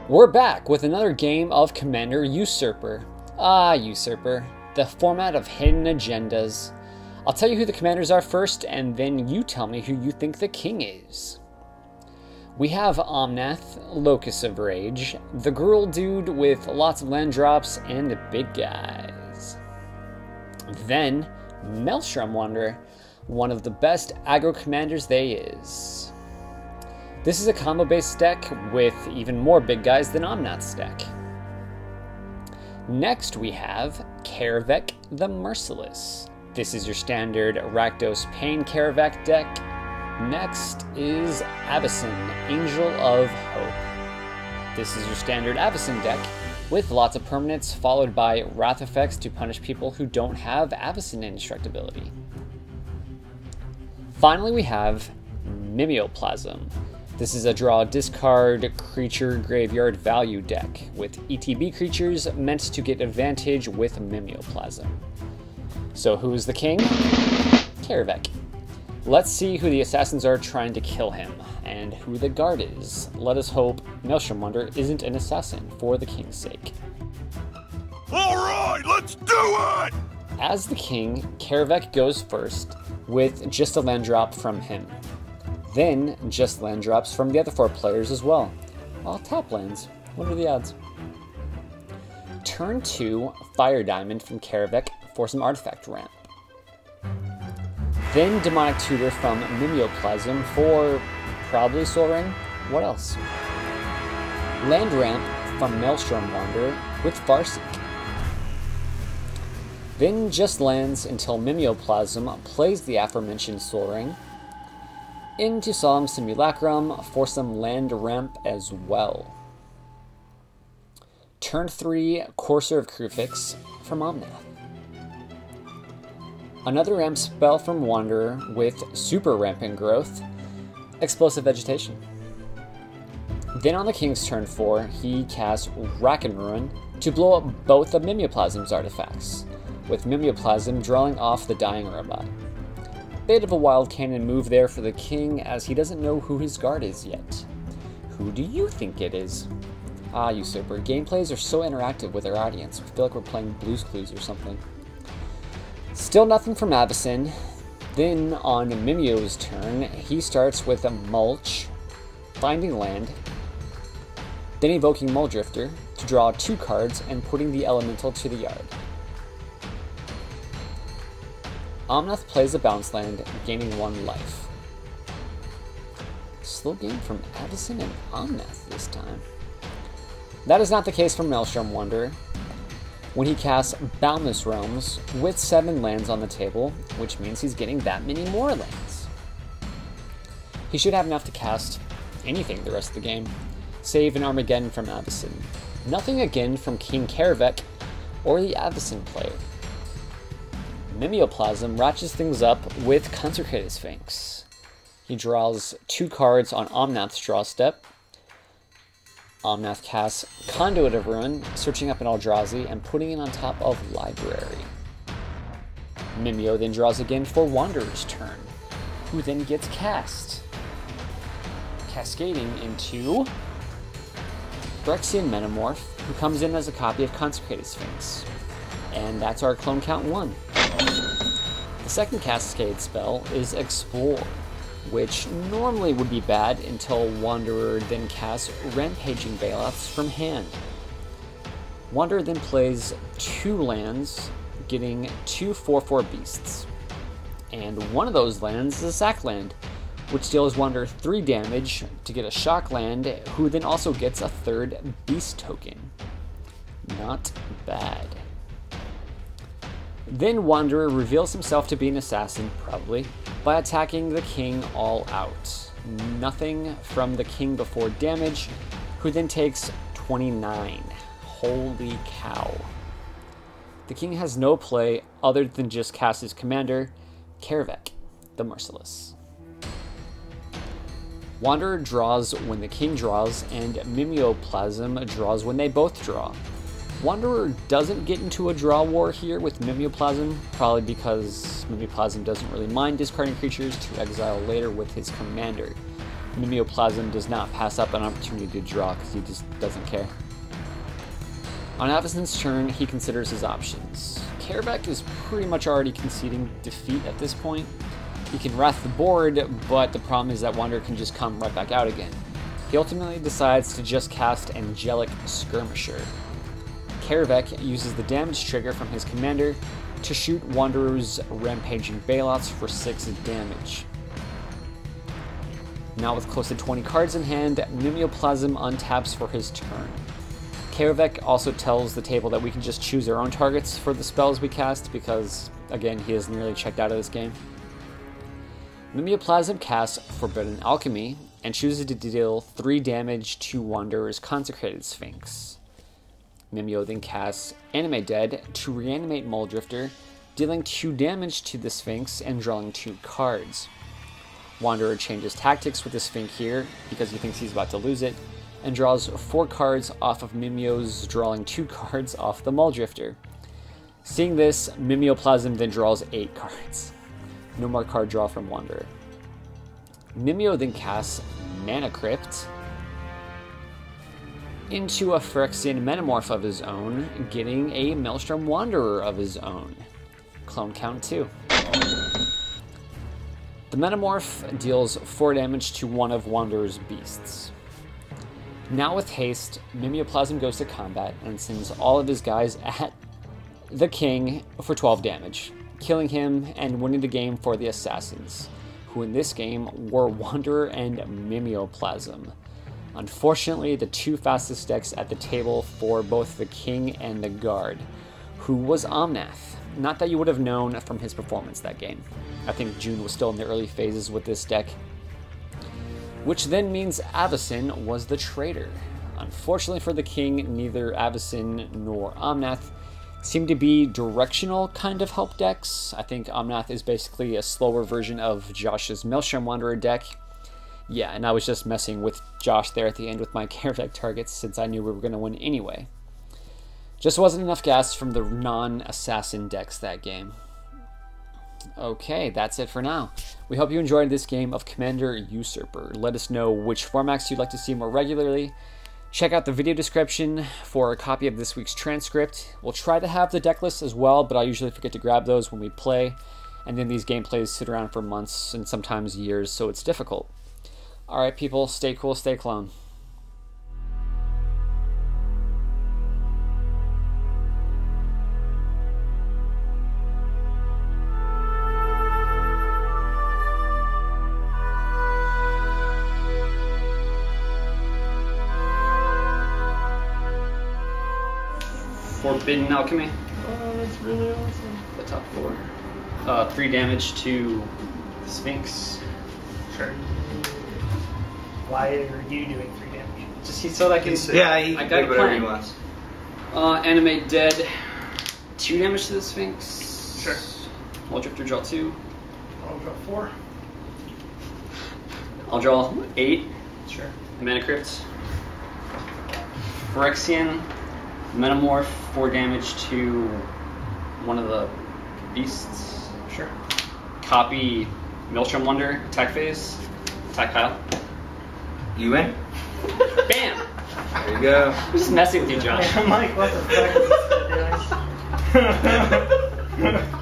We're back with another game of Commander Usurper. Usurper, the format of hidden agendas. I'll tell you who the commanders are first, and then you tell me who you think the king is. We have Omnath, Locus of Rage, the girl dude with lots of land drops and the big guys. Then, Maelstrom Wanderer, one of the best aggro commanders they is. This is a combo-based deck with even more big guys than Omnath's deck. Next we have Kaervek the Merciless. This is your standard Rakdos Pain Kaervek deck. Next is Avacyn, Angel of Hope. This is your standard Avacyn deck with lots of permanents followed by wrath effects to punish people who don't have Avacyn indestructibility. Finally we have Mimeoplasm. This is a draw discard creature graveyard value deck with ETB creatures meant to get advantage with Mimeoplasm. So who is the king? Kaervek. Let's see who the assassins are trying to kill him and who the guard is. Let us hope Maelstrom Wanderer isn't an assassin for the king's sake. Alright, let's do it! As the king, Kaervek goes first with just a land drop from him. Then, just land drops from the other 4 players as well. All top lands. What are the odds? Turn 2, Fire Diamond from Kaervek for some artifact ramp. Then Demonic Tutor from Mimeoplasm for probably Soul Ring. What else? Land ramp from Maelstrom Wanderer with Farseek. Then just lands until Mimeoplasm plays the aforementioned Soul Ring. Into Solemn Simulacrum for some land ramp as well. Turn 3, Courser of Kaervek from Omnath. Another ramp spell from Wanderer with super rampant growth, Explosive Vegetation. Then on the king's turn 4, he casts Rack and Ruin to blow up both of Mimeoplasm's artifacts, with Mimeoplasm drawing off the dying robot. Bit of a wild cannon move there for the king, as he doesn't know who his guard is yet. Who do you think it is? Usurper. Gameplays are so interactive with our audience. We feel like we're playing Blue's Clues or something. Still nothing from Avacyn. Then on Mimeo's turn, he starts with a Mulch, finding land, then evoking Muldrifter to draw 2 cards and putting the elemental to the yard. Omnath plays a bounce land, gaining 1 life. Slow game from Avacyn and Omnath this time. That is not the case for Maelstrom Wanderer, when he casts Boundless Realms with 7 lands on the table, which means he's getting that many more lands. He should have enough to cast anything the rest of the game, save an Armageddon from Avacyn. Nothing again from King Kaervek or the Avacyn player. Mimeoplasm ratchets things up with Consecrated Sphinx. He draws 2 cards on Omnath's draw step. Omnath casts Conduit of Ruin, searching up an Eldrazi and putting it on top of Library. Mimeo then draws again for Wanderer's turn, who then gets cast, cascading into Phyrexian Metamorph, who comes in as a copy of Consecrated Sphinx. And that's our clone count 1. The second cascade spell is Explore, which normally would be bad until Wanderer then casts Rampaging Bailouts from hand. Wanderer then plays 2 lands, getting 2 4/4 beasts. And one of those lands is a sack land, which deals Wanderer 3 damage to get a shock land, who then also gets a 3rd beast token. Not bad. Then Wanderer reveals himself to be an assassin, probably, by attacking the king all out. Nothing from the king before damage, who then takes 29. Holy cow. The king has no play other than just cast his commander, Kaervek the Merciless. Wanderer draws when the king draws, and Mimeoplasm draws when they both draw. Wanderer doesn't get into a draw war here with Mimeoplasm, probably because Mimeoplasm doesn't really mind discarding creatures to exile later with his commander. Mimeoplasm does not pass up an opportunity to draw because he just doesn't care. On Avacyn's turn, he considers his options. Kaervek is pretty much already conceding defeat at this point. He can wrath the board, but the problem is that Wanderer can just come right back out again. He ultimately decides to just cast Angelic Skirmisher. Kaervek uses the damage trigger from his commander to shoot Wanderer's Rampaging Bailouts for 6 damage. Now with close to 20 cards in hand, Mimeoplasm untaps for his turn. Kaervek also tells the table that we can just choose our own targets for the spells we cast because, again, he is nearly checked out of this game. Mimeoplasm casts Forbidden Alchemy and chooses to deal 3 damage to Wanderer's Consecrated Sphinx. Mimeo then casts Animate Dead to reanimate Muldrifter, dealing 2 damage to the Sphinx and drawing 2 cards. Wanderer changes tactics with the Sphinx here because he thinks he's about to lose it, and draws 4 cards off of Mimeo's, drawing 2 cards off the Muldrifter. Seeing this, Mimeoplasm then draws 8 cards. No more card draw from Wanderer. Mimeo then casts Mana Crypt into a Phyrexian Metamorph of his own, getting a Maelstrom Wanderer of his own. Clone count 2. The Metamorph deals 4 damage to one of Wanderer's beasts. Now with haste, Mimeoplasm goes to combat and sends all of his guys at the king for 12 damage, killing him and winning the game for the assassins, who in this game were Wanderer and Mimeoplasm. Unfortunately, the 2 fastest decks at the table for both the king and the guard, who was Omnath. Not that you would have known from his performance that game. I think June was still in the early phases with this deck. Which then means Avacyn was the traitor. Unfortunately for the king, neither Avacyn nor Omnath seem to be directional kind of help decks. I think Omnath is basically a slower version of Josh's Maelstrom Wanderer deck. Yeah, and I was just messing with Josh there at the end with my Kaervek targets since I knew we were going to win anyway. Just wasn't enough gas from the non-assassin decks that game. Okay, that's it for now. We hope you enjoyed this game of Commander Usurper. Let us know which formats you'd like to see more regularly. Check out the video description for a copy of this week's transcript. We'll try to have the deck lists as well, but I usually forget to grab those when we play. And then these gameplays sit around for months and sometimes years, so it's difficult. Alright people, stay cool, stay clone. Forbidden Alchemy. Oh, that's really awesome. The top 4. 3 damage to the Sphinx. Sure. Why are you doing 3 damage? Just so that I can. Yeah, he I got a whatever he plan. wants. Animate Dead. 2 damage to the Sphinx. Sure. Muldrifter draw 2. I'll draw 4. I'll draw 8. Sure. Mana Crypt. Phyrexian Metamorph, 4 damage to one of the beasts. Sure. Copy Maelstrom Wanderer, attack phase. Attack Kyle. You win? Bam! There you go. I'm just messing with you, Josh. I'm like, what the fuck is this guy doing?